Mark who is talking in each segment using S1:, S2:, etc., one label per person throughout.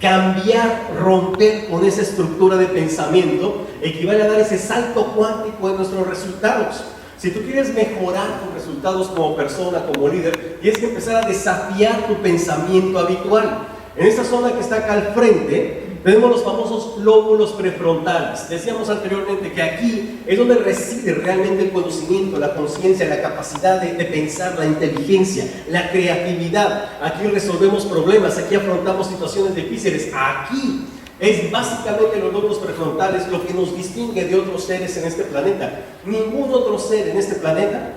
S1: Cambiar, romper con esa estructura de pensamiento equivale a dar ese salto cuántico en nuestros resultados. Si tú quieres mejorar tus resultados como persona, como líder, tienes que empezar a desafiar tu pensamiento habitual. En esta zona que está acá al frente, tenemos los famosos lóbulos prefrontales. Decíamos anteriormente que aquí es donde reside realmente el conocimiento, la conciencia, la capacidad de pensar, la inteligencia, la creatividad. Aquí resolvemos problemas, aquí afrontamos situaciones difíciles. Aquí es básicamente los lóbulos prefrontales lo que nos distingue de otros seres en este planeta. Ningún otro ser en este planeta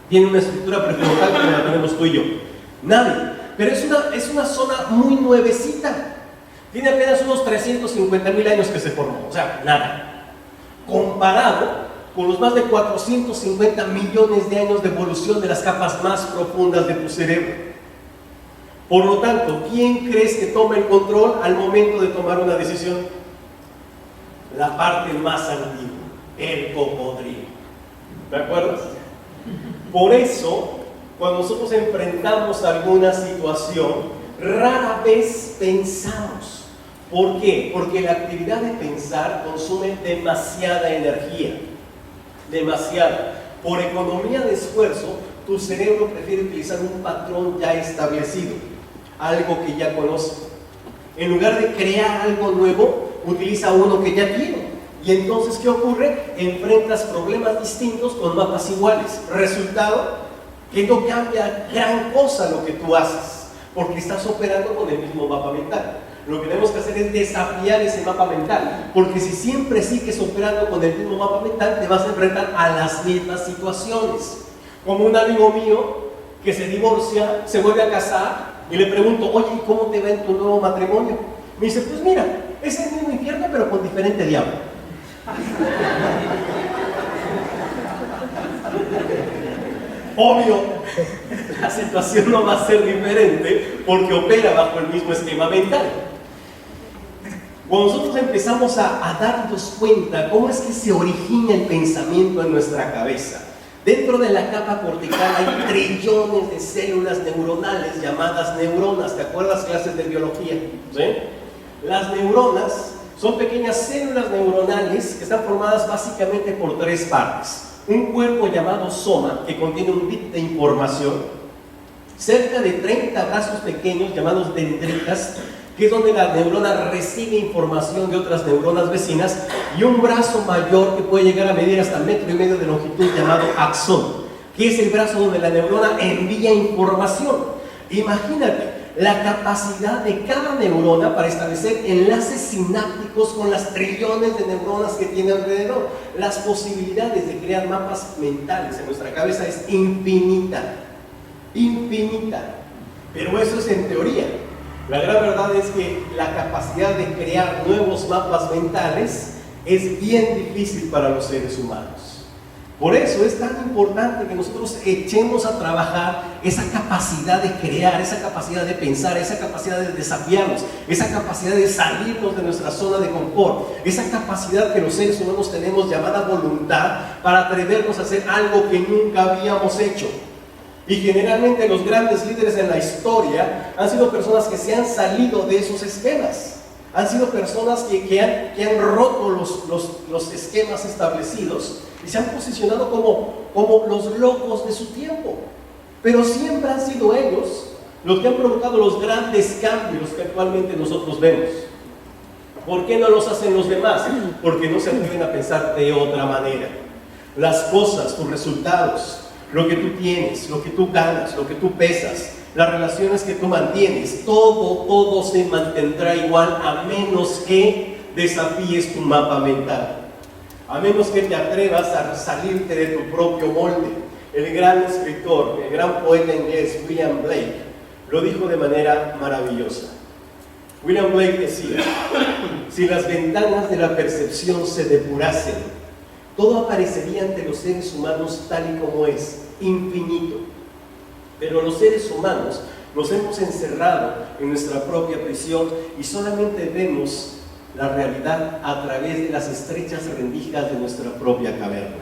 S1: tiene una estructura prefrontal como la tenemos tú y yo. Nadie. Pero es una zona muy nuevecita. Tiene apenas unos 350,000 años que se formó, o sea, nada. Comparado con los más de 450 millones de años de evolución de las capas más profundas de tu cerebro. Por lo tanto, ¿quién crees que toma el control al momento de tomar una decisión? La parte más antigua, el cocodrilo. ¿Me acuerdas? Por eso, cuando nosotros enfrentamos alguna situación, rara vez pensamos. ¿Por qué? Porque la actividad de pensar consume demasiada energía. Demasiada. Por economía de esfuerzo, tu cerebro prefiere utilizar un patrón ya establecido, algo que ya conoce. En lugar de crear algo nuevo, utiliza uno que ya tiene. Y entonces, ¿qué ocurre? Enfrentas problemas distintos con mapas iguales. Resultado, que no cambia gran cosa lo que tú haces, porque estás operando con el mismo mapa mental. Lo que tenemos que hacer es desafiar ese mapa mental, porque si siempre sigues operando con el mismo mapa mental, te vas a enfrentar a las mismas situaciones. Como un amigo mío que se divorcia, se vuelve a casar, y le pregunto, oye, ¿y cómo te va en tu nuevo matrimonio? Me dice, pues mira, es el mismo infierno, pero con diferente diablo. Obvio, la situación no va a ser diferente porque opera bajo el mismo esquema mental. Cuando nosotros empezamos a darnos cuenta cómo es que se origina el pensamiento en nuestra cabeza, dentro de la capa cortical hay trillones de células neuronales llamadas neuronas. ¿Te acuerdas clases de biología? ¿Sí? Las neuronas son pequeñas células neuronales que están formadas básicamente por tres partes. Un cuerpo llamado soma, que contiene un bit de información, cerca de 30 brazos pequeños llamados dendritas, que es donde la neurona recibe información de otras neuronas vecinas, y un brazo mayor que puede llegar a medir hasta 1,5 metros de longitud llamado axón, que es el brazo donde la neurona envía información. Imagínate la capacidad de cada neurona para establecer enlaces sinápticos con las trillones de neuronas que tiene alrededor. Las posibilidades de crear mapas mentales en nuestra cabeza es infinita, infinita. Pero eso es en teoría. La gran verdad es que la capacidad de crear nuevos mapas mentales es bien difícil para los seres humanos. Por eso es tan importante que nosotros echemos a trabajar esa capacidad de crear, esa capacidad de pensar, esa capacidad de desafiarnos, esa capacidad de salirnos de nuestra zona de confort, esa capacidad que los seres humanos tenemos llamada voluntad para atrevernos a hacer algo que nunca habíamos hecho. Y generalmente los grandes líderes en la historia han sido personas que se han salido de esos esquemas. Han sido personas que han roto los esquemas establecidos y se han posicionado como los locos de su tiempo. Pero siempre han sido ellos los que han provocado los grandes cambios que actualmente nosotros vemos. ¿Por qué no los hacen los demás? Porque no se atreven a pensar de otra manera. Las cosas, tus resultados, lo que tú tienes, lo que tú ganas, lo que tú pesas, las relaciones que tú mantienes, todo se mantendrá igual a menos que desafíes tu mapa mental, a menos que te atrevas a salirte de tu propio molde. El gran escritor, el gran poeta inglés William Blake lo dijo de manera maravillosa. William Blake decía, si las ventanas de la percepción se depurasen, todo aparecería ante los seres humanos tal y como es, infinito. Pero los seres humanos nos hemos encerrado en nuestra propia prisión y solamente vemos la realidad a través de las estrechas rendijas de nuestra propia caverna.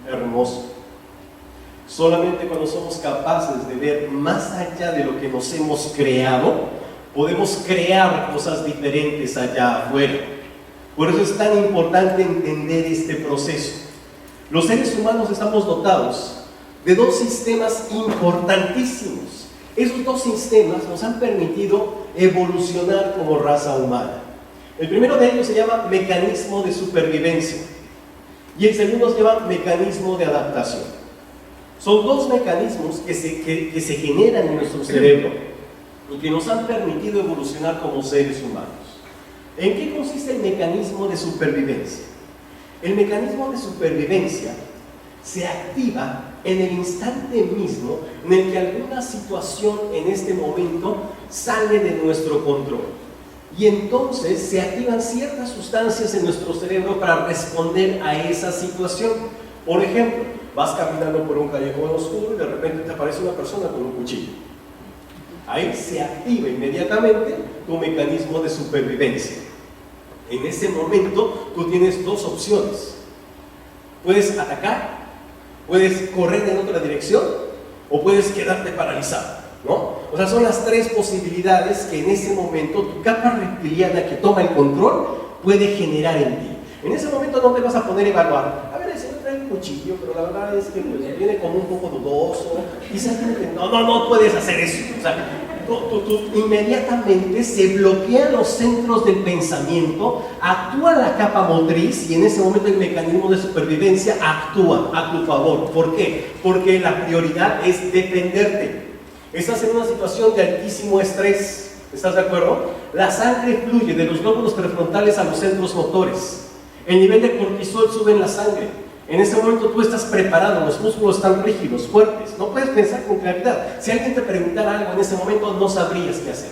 S1: Hermoso. Solamente cuando somos capaces de ver más allá de lo que nos hemos creado, podemos crear cosas diferentes allá afuera. Por eso es tan importante entender este proceso. Los seres humanos estamos dotados de dos sistemas importantísimos. Esos dos sistemas nos han permitido evolucionar como raza humana. El primero de ellos se llama mecanismo de supervivencia y el segundo se llama mecanismo de adaptación. Son dos mecanismos que se generan en nuestro cerebro y que nos han permitido evolucionar como seres humanos. ¿En qué consiste el mecanismo de supervivencia? El mecanismo de supervivencia se activa en el instante mismo en el que alguna situación en este momento sale de nuestro control. Y entonces se activan ciertas sustancias en nuestro cerebro para responder a esa situación. Por ejemplo, vas caminando por un callejón oscuro y de repente te aparece una persona con un cuchillo. Ahí se activa inmediatamente tu mecanismo de supervivencia. En ese momento tú tienes dos opciones. Puedes atacar, puedes correr en otra dirección o puedes quedarte paralizado, ¿no? O sea, son las tres posibilidades que en ese momento tu capa reptiliana que toma el control puede generar en ti. En ese momento no te vas a poner a evaluar. A ver, ese no trae un cuchillo, pero la verdad es que pues, viene como un poco dudoso. Quizás no puedes hacer eso. O sea, inmediatamente se bloquean los centros del pensamiento, actúa la capa motriz y en ese momento el mecanismo de supervivencia actúa a tu favor. ¿Por qué? Porque la prioridad es defenderte. Estás en una situación de altísimo estrés, ¿estás de acuerdo? La sangre fluye de los glóbulos prefrontales a los centros motores. El nivel de cortisol sube en la sangre. En ese momento tú estás preparado, los músculos están rígidos, fuertes, no puedes pensar con claridad. Si alguien te preguntara algo en ese momento, no sabrías qué hacer,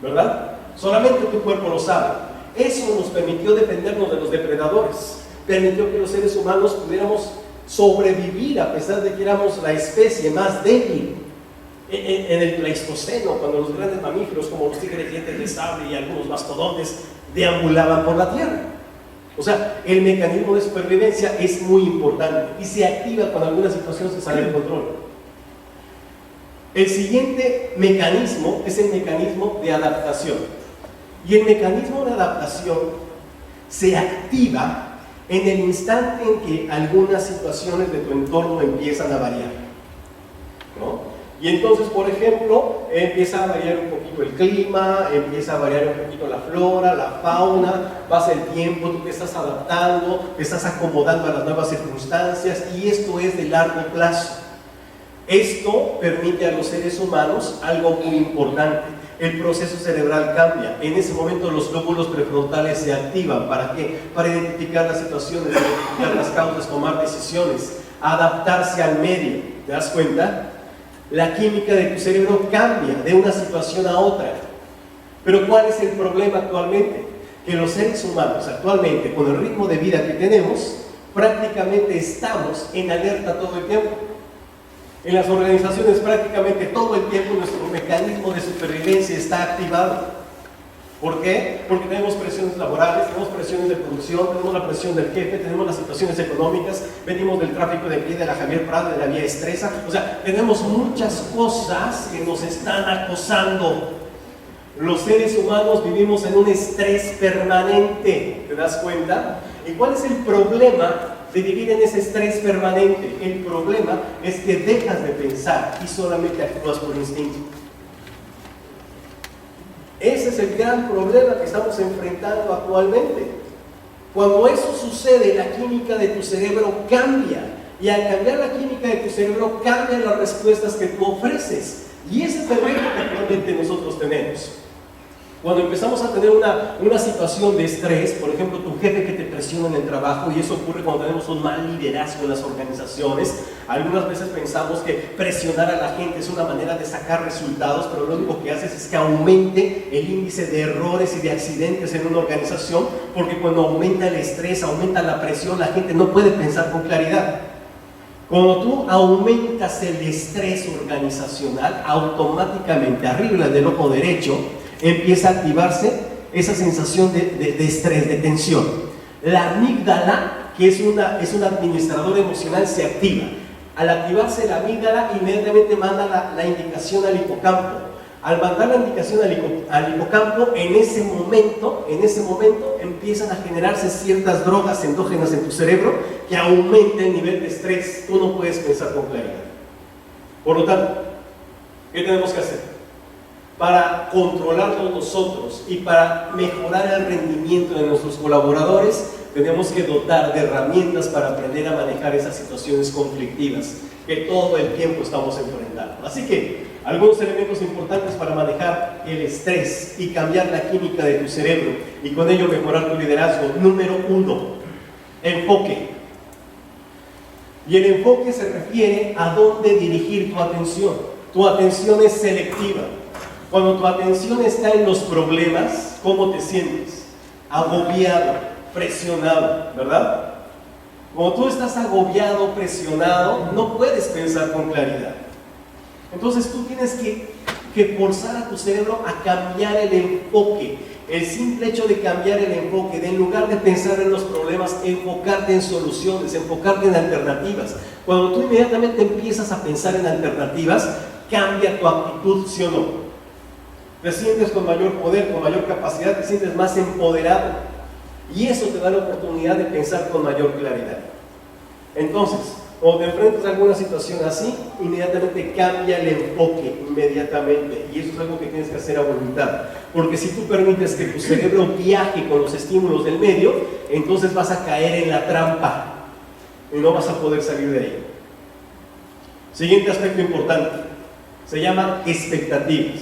S1: ¿verdad? Solamente tu cuerpo lo sabe. Eso nos permitió defendernos de los depredadores, permitió que los seres humanos pudiéramos sobrevivir a pesar de que éramos la especie más débil. En el Pleistoceno, cuando los grandes mamíferos como los tigres dientes de sable y algunos mastodontes deambulaban por la tierra. O sea, el mecanismo de supervivencia es muy importante y se activa cuando alguna situación se sale de control. El siguiente mecanismo es el mecanismo de adaptación. Y el mecanismo de adaptación se activa en el instante en que algunas situaciones de tu entorno empiezan a variar, ¿no? Y entonces, por ejemplo, empieza a variar un poquito el clima, empieza a variar un poquito la flora, la fauna, pasa el tiempo, tú te estás adaptando, te estás acomodando a las nuevas circunstancias y esto es de largo plazo. Esto permite a los seres humanos algo muy importante. El proceso cerebral cambia. En ese momento los glóbulos prefrontales se activan. ¿Para qué? Para identificar las situaciones, identificar las causas, tomar decisiones, adaptarse al medio. ¿Te das cuenta? La química de tu cerebro cambia de una situación a otra. Pero ¿cuál es el problema actualmente? Que los seres humanos actualmente, con el ritmo de vida que tenemos, prácticamente estamos en alerta todo el tiempo. En las organizaciones prácticamente todo el tiempo nuestro mecanismo de supervivencia está activado. ¿Por qué? Porque tenemos presiones laborales, tenemos presiones de producción, tenemos la presión del jefe, tenemos las situaciones económicas, venimos del tráfico de pie de la Javier Prado, de la vía Estresa. O sea, tenemos muchas cosas que nos están acosando. Los seres humanos vivimos en un estrés permanente, ¿te das cuenta? ¿Y cuál es el problema de vivir en ese estrés permanente? El problema es que dejas de pensar y solamente actúas por instinto. Ese es el gran problema que estamos enfrentando actualmente. Cuando eso sucede, la química de tu cerebro cambia. Y al cambiar la química de tu cerebro, cambian las respuestas que tú ofreces. Y ese es el reto que actualmente nosotros tenemos. Cuando empezamos a tener una situación de estrés, por ejemplo, tu jefe que te presiona en el trabajo, y eso ocurre cuando tenemos un mal liderazgo en las organizaciones, algunas veces pensamos que presionar a la gente es una manera de sacar resultados, pero lo único que haces es que aumente el índice de errores y de accidentes en una organización, porque cuando aumenta el estrés, aumenta la presión, la gente no puede pensar con claridad. Cuando tú aumentas el estrés organizacional, automáticamente arriba del ojo derecho empieza a activarse esa sensación de estrés, de tensión. La amígdala, que es un administrador emocional, se activa. Al activarse la amígdala, inmediatamente manda la indicación al hipocampo. Al mandar la indicación al hipocampo, en ese momento empiezan a generarse ciertas drogas endógenas en tu cerebro que aumenta el nivel de estrés. Tú no puedes pensar con claridad. Por lo tanto, ¿qué tenemos que hacer? Para controlarlo nosotros y para mejorar el rendimiento de nuestros colaboradores, tenemos que dotar de herramientas para aprender a manejar esas situaciones conflictivas que todo el tiempo estamos enfrentando. Así que, algunos elementos importantes para manejar el estrés y cambiar la química de tu cerebro y con ello mejorar tu liderazgo. Número 1, enfoque. Y el enfoque se refiere a dónde dirigir tu atención. Tu atención es selectiva. Cuando tu atención está en los problemas, ¿cómo te sientes? Agobiado, presionado, ¿verdad? Cuando tú estás agobiado, presionado, no puedes pensar con claridad. Entonces tú tienes que forzar a tu cerebro a cambiar el enfoque. El simple hecho de cambiar el enfoque, de en lugar de pensar en los problemas, enfocarte en soluciones, enfocarte en alternativas. Cuando tú inmediatamente empiezas a pensar en alternativas, cambia tu actitud, ¿sí o no? Te sientes con mayor poder, con mayor capacidad, te sientes más empoderado. Y eso te da la oportunidad de pensar con mayor claridad. Entonces, cuando te enfrentas a alguna situación así, inmediatamente cambia el enfoque, inmediatamente. Y eso es algo que tienes que hacer a voluntad. Porque si tú permites que tu cerebro viaje con los estímulos del medio, entonces vas a caer en la trampa y no vas a poder salir de ahí. Siguiente aspecto importante, se llama expectativas.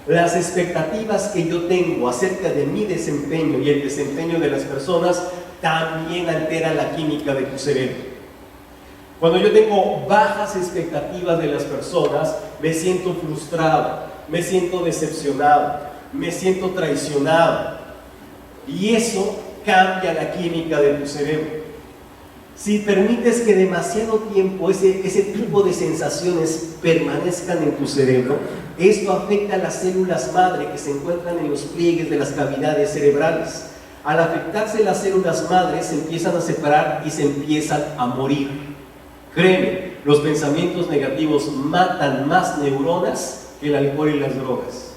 S1: Las expectativas que yo tengo acerca de mi desempeño y el desempeño de las personas también alteran la química de tu cerebro. Cuando yo tengo bajas expectativas de las personas, me siento frustrado, me siento decepcionado, me siento traicionado. Y eso cambia la química de tu cerebro. Si permites que demasiado tiempo ese tipo de sensaciones permanezcan en tu cerebro, esto afecta a las células madre que se encuentran en los pliegues de las cavidades cerebrales. Al afectarse las células madre, se empiezan a separar y se empiezan a morir. Créeme, los pensamientos negativos matan más neuronas que el alcohol y las drogas.